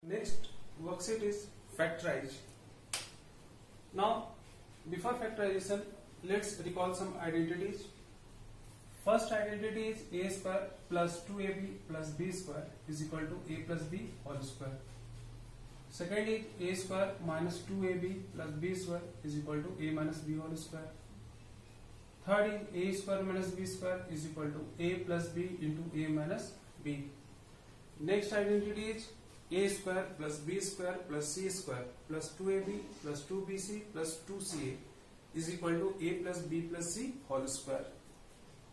Next worksheet is factorize. Now, before factorization, let's recall some identities. First identity is a square plus 2ab plus b square is equal to a plus b whole square. Second is a square minus 2ab plus b square is equal to a minus b whole square. Third is a square minus b square is equal to a plus b into a minus b. Next identity is a square plus b square plus c square plus 2ab plus 2bc plus 2ca is equal to a plus b plus c whole square.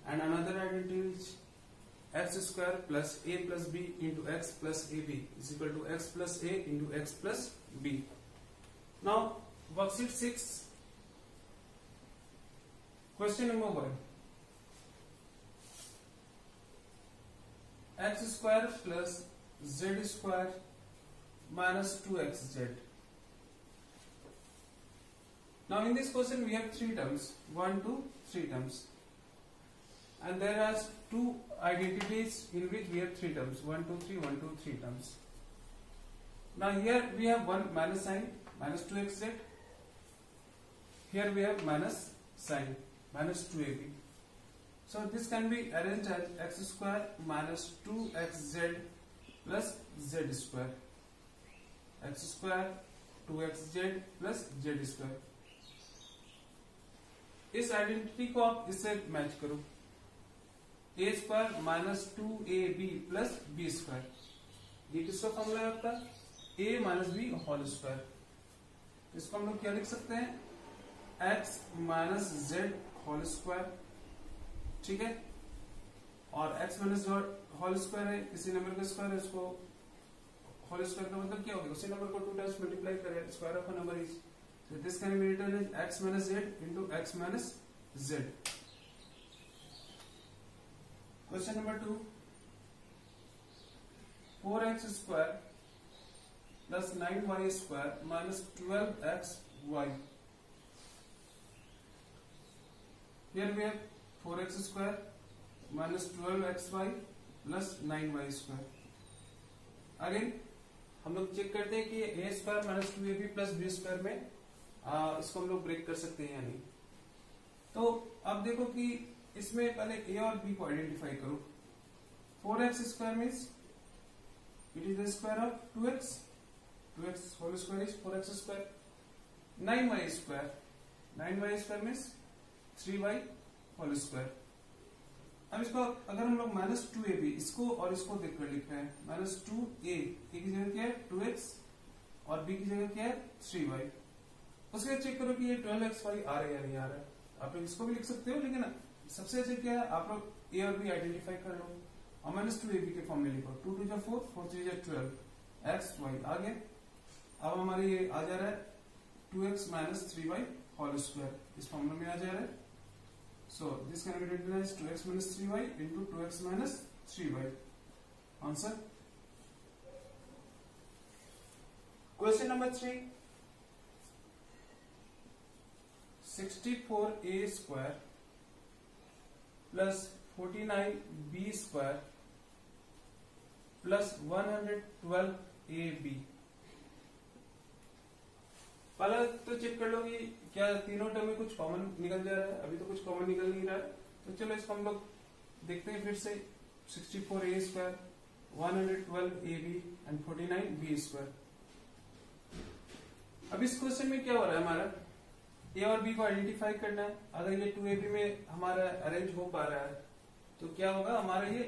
And another identity is x square plus a plus b into x plus ab is equal to x plus a into x plus b. Now worksheet 6, question number 1. X square plus z square minus 2xz. Now in this question we have 3 terms, 1, 2, 3 terms. And there are 2 identities in which we have 3 terms, 1, 2, 3, 1, 2, 3 terms. Now here we have one minus sign, minus 2xz. Here we have minus sign, minus 2ab. So this can be arranged as x square minus 2xz plus z square. X square 2xz plus z square. इस identity को आप इससे match करो. A square minus 2ab plus B square, ये किसका formula है आपका? a minus B whole square. इसको हम लोग क्या लिख सकते हैं? x minus Z whole square. ठीक है, और x माइनस होल स्क्वायर है, किसी नंबर का स्क्वायर है, उसको होल स्क्वायर का मतलब क्या होगा? उसी नंबर को 2 टाइम्स मल्टीप्लाई करें, square of a number is. So this can be written as x minus z into x minus z. Question number 2. 4x square plus 9y square minus 12xy. Here we have 4x square minus 12xy plus 9y square. Again हम लोग check करते हैं कि a square minus 2ab plus b square में इसको हम लोग break कर सकते हैं या नहीं. तो अब देखो कि इसमें पहले a और b को आइडेंटिफाई करो. 4x square means it is the square of 2x. 2x whole square is 4x square. 9y square, 9y square means 3y whole square. अब इसको अगर हम लोग माइनस 2ab इसको और इसको देखकर लिख रहे हैं, माइनस 2a की जगह क्या है 2x और b की जगह क्या है 3y. उसके बाद चेक करो कि ये 12xy आ रहा है या नहीं आ रहा है. आप लोग इसको भी लिख सकते हो, लेकिन सबसे अच्छा क्या है आप लोग a और b आइडेंटिफाई कर लो और माइनस 2ab के फॉर्म में लिखो. 2 2 4 4 3 12 xy आ गया. अब हमारे ये आ जा रहा है 2x minus 3y whole square, इस फॉर्मूला में आ जा रहा है. So this can be written as 2x minus 3y into 2x minus 3y. Answer. Question number 3. 64a square plus 49b square plus 112ab. पहले तो चेक कर लो कि क्या तीनों टर्म में कुछ कॉमन निकल जा रहा है. अभी तो कुछ कॉमन निकल नहीं रहा है, तो चलो इसको हम लोग देखते हैं फिर से. 64a square 112ab and 49b square. अब इस क्वेश्चन में क्या हो रहा है, हमारा a और b को आइडेंटिफाई करना है. अगर ये 2ab में हमारा अरेंज हो पा रहा है तो क्या होगा, हमारा ये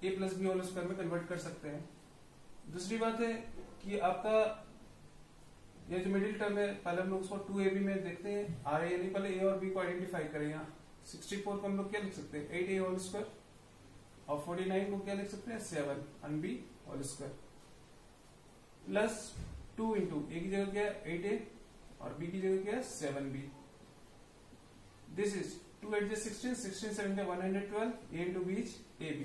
a plus B whole square में कन्वर्ट कर सकते हैं. दूसरी बात है कि आपका ये जो मिडिल टर्म है, पहले हम लोग उसको 2ab में देखते हैं आ रहा है या नहीं. पहले a और b को आइडेंटिफाई करें. यहाँ 64 को हम लोग क्या लिख सकते हैं 8a होल स्क्वायर और 49 को क्या लिख सकते हैं 7 and b whole square plus 2 into a की जगह क्या है 8a और b की जगह क्या है 7b. This is 2 8 16, 16 7 112, a into b is ab.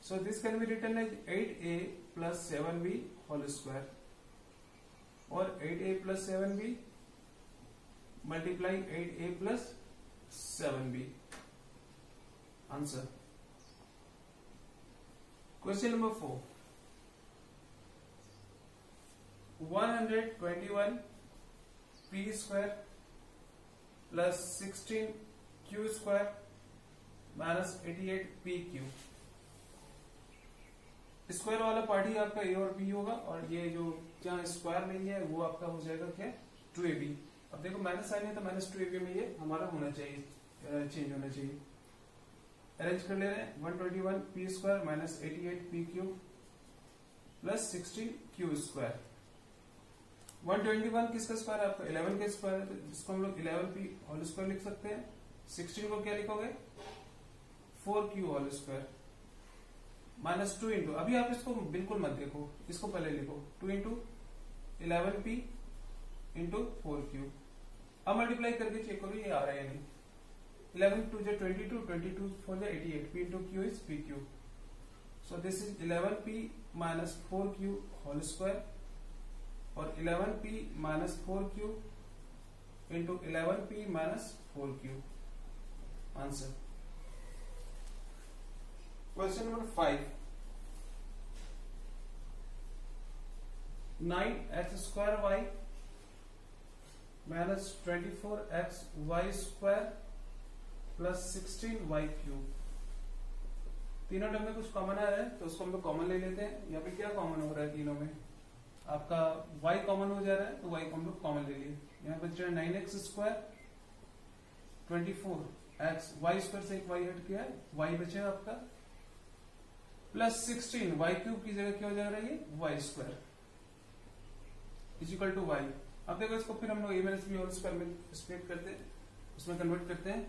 So this can be written as 8a plus 7b whole square और 8a plus 7b multiplying 8a plus 7b. Answer. Question number 4. 121 p square plus 16 q square minus 88 p Q. Square वाला part ही आपका ए और B होगा, और ये जो जहां square नहीं है वो आपका हो जाएगा क्या, 2ab। अब देखो माइनस साइन है तो माइनस 2ab में ये हमारा होना चाहिए, चेंज होना चाहिए। अरेंज कर ले रहे हैं, 121 P square minus 88 P cube plus 16 Q square. 121 किसका स्क्वायर है, आपका 11 का स्क्वायर है, तो जिसको हम लोग 11 पी होल स्क्वायर लिख सकते हैं। 16 को क्या लिखोगे, 4 Q whole square minus 2 into, अभी आप इसको बिल्कुल मत देखो, इसको पहले लिखो, 2 इंटू 11 पी इंटू 4 क्यू। अब मल्टीप्लाई करके चेक करो ये आ रहा है या नहीं। 11 2 जो 22, 22 4 जो 88, p into q is pq. So this is 11p minus 4q whole square और 11p minus 4q into 11p minus 4q. Answer. Question number 5. 9x square y minus 24x y square plus 16y cube. तीनों term में कुछ common आ रहा है तो उसको हम लोग कॉमन ले लेते हैं। यहाँ पे क्या कॉमन हो रहा है तीनों में, आपका y कॉमन हो जा रहा है तो y को हम लोग कॉमन ले लिए। यहाँ बच रहा है 9x square 24x, y square से एक y हट गया है, y बचेगा आपका प्लस 16 y क्यूब की जगह क्या हो जाएगा ये y square is equal to y। अब देखो इसको फिर हम लोग a minus b whole square में स्प्लिट करते हैं, उसमें कन्वर्ट करते हैं।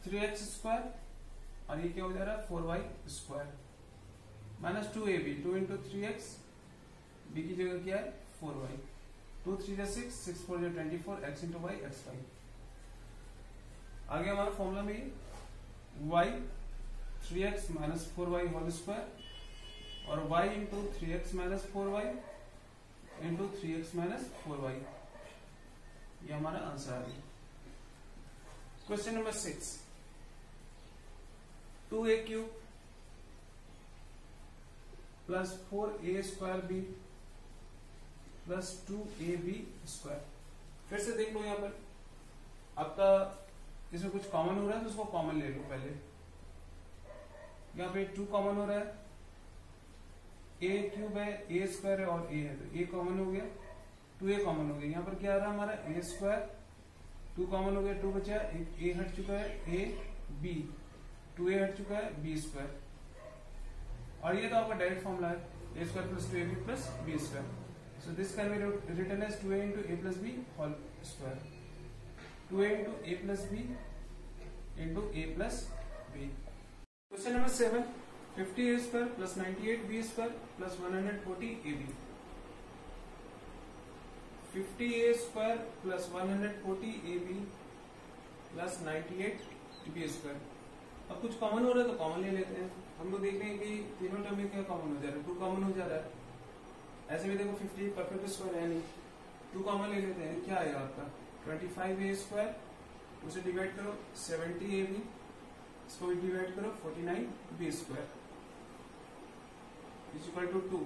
3x स्क्वायर और ये क्या हो जा रहा है 4y square minus 2ab, 2 into 3x, b की जगह क्या है 4y, 2 3 जा 6, 6 4 जा 24, x into y x y। आगे हमारा फॉर्मूला में y 3x minus 4y whole square और y into 3x minus 4y into 3x minus 4y, ये हमारा आंसर आ गया। Question number 6, 2a cube plus 4a square B plus 2ab square. फिर से देख लो, यहाँ पर आपका इसमें कुछ कॉमन हो रहा है तो उसको कॉमन ले लो पहले। यहाँ पे 2 कॉमन हो रहा है, a क्यूब है, a स्क्वायर है और a है तो a कॉमन हो गया, 2a कॉमन हो गया। यहाँ पर क्या आ रहा है हमारा a स्क्वायर, 2 कॉमन हो गया, 2 बचा, एक a हट चुका है a b, 2a हट चुका है b स्क्वायर, और ये तो आपका डायरेक्ट फॉर्मूला है a square plus 2ab plus b square. So this can be written as 2a into a plus b whole square, 2a into a plus b into a plus b। Question number 7, 50a square plus 98b square plus 140ab। 50a square plus 140ab plus 98b square. अब कुछ common हो रहा है तो common ले लेते हैं। हम लोग देख रहे हैं कि तीनों टर्म में क्या कॉमन हो जा रहा है, 2 कॉमन हो जा रहा है। ऐसे में देखो 50 परफेक्ट स्क्वायर है नहीं, 2 कॉमन ले लेते हैं, क्या आएगा आपका 25a स्क्वायर, उसे डिवाइड करो 70ab, इसको भी डिवाइड करो 49b square is equal to 2।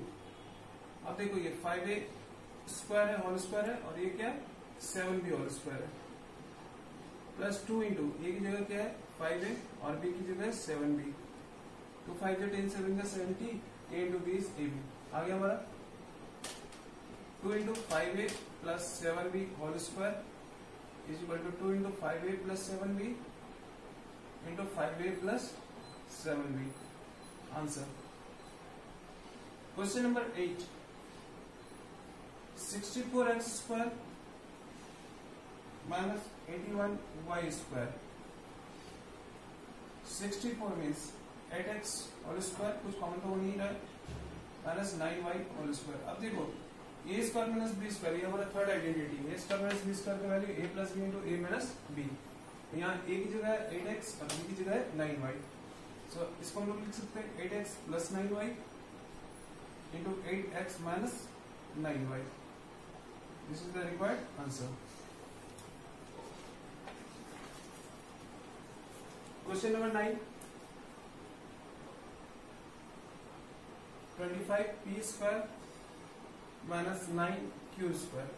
अब देखो ये 5a स्क्वायर है होल स्क्वायर है और ये क्या 7b होल स्क्वायर है प्लस 2 इंटू ए की जगह क्या है 5a और b की जगह 7b, तो 5 जो 10 7 का 70, a into b is ab। आ गया हमारा 2 into 5a plus 7b whole square is equal to 2 into 5a plus 7b into 5a plus 7b। Answer. Question number 8, 64x square minus 81y square. 64 means 8x whole square, कुछ common तो हो नहीं रहा है, minus 9y whole square. अब देखो a square minus b square, ये हमारा थर्ड आइडेंटिटी है। a square minus b square का value a plus B into a minus b। यहाँ a की जगह है 8x और b की जगह है 9y, सो इसको हम लोग लिख सकते हैं 8x plus 9y into 8x minus 9y। This is the required answer. Question number 9, 25p square minus 9q square.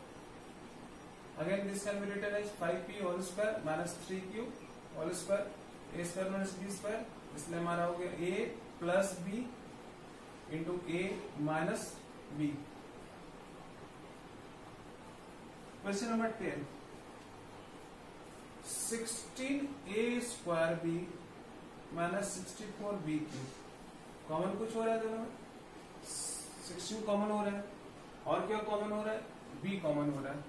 Again this can be written as 5p whole square minus 3q whole square. A square minus b square, इसलिए हमारा हो गया a plus b into a minus b. Question number 10. 16a square b minus 64b cube. Common कुछ हो रहा है दोनों में, 16 कॉमन हो रहा है और क्या कॉमन हो रहा है, b कॉमन हो रहा है.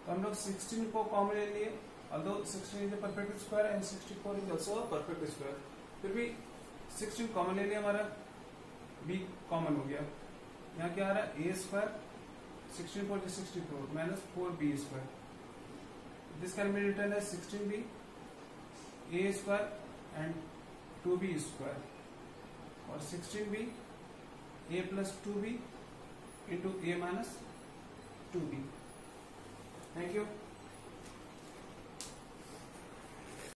तो हम लोग 16 को कॉमन ले लिए, although 16 is a perfect square and 64 is also a perfect square. फिर भी 16 कॉमन ले लिया, हमारा b कॉमन हो गया. यहाँ क्या आ रहा है, a square 16 4 64 minus 4b square. This can be written as 16b a square and 2b square, और 16b a plus 2b into a minus 2b. Thank you.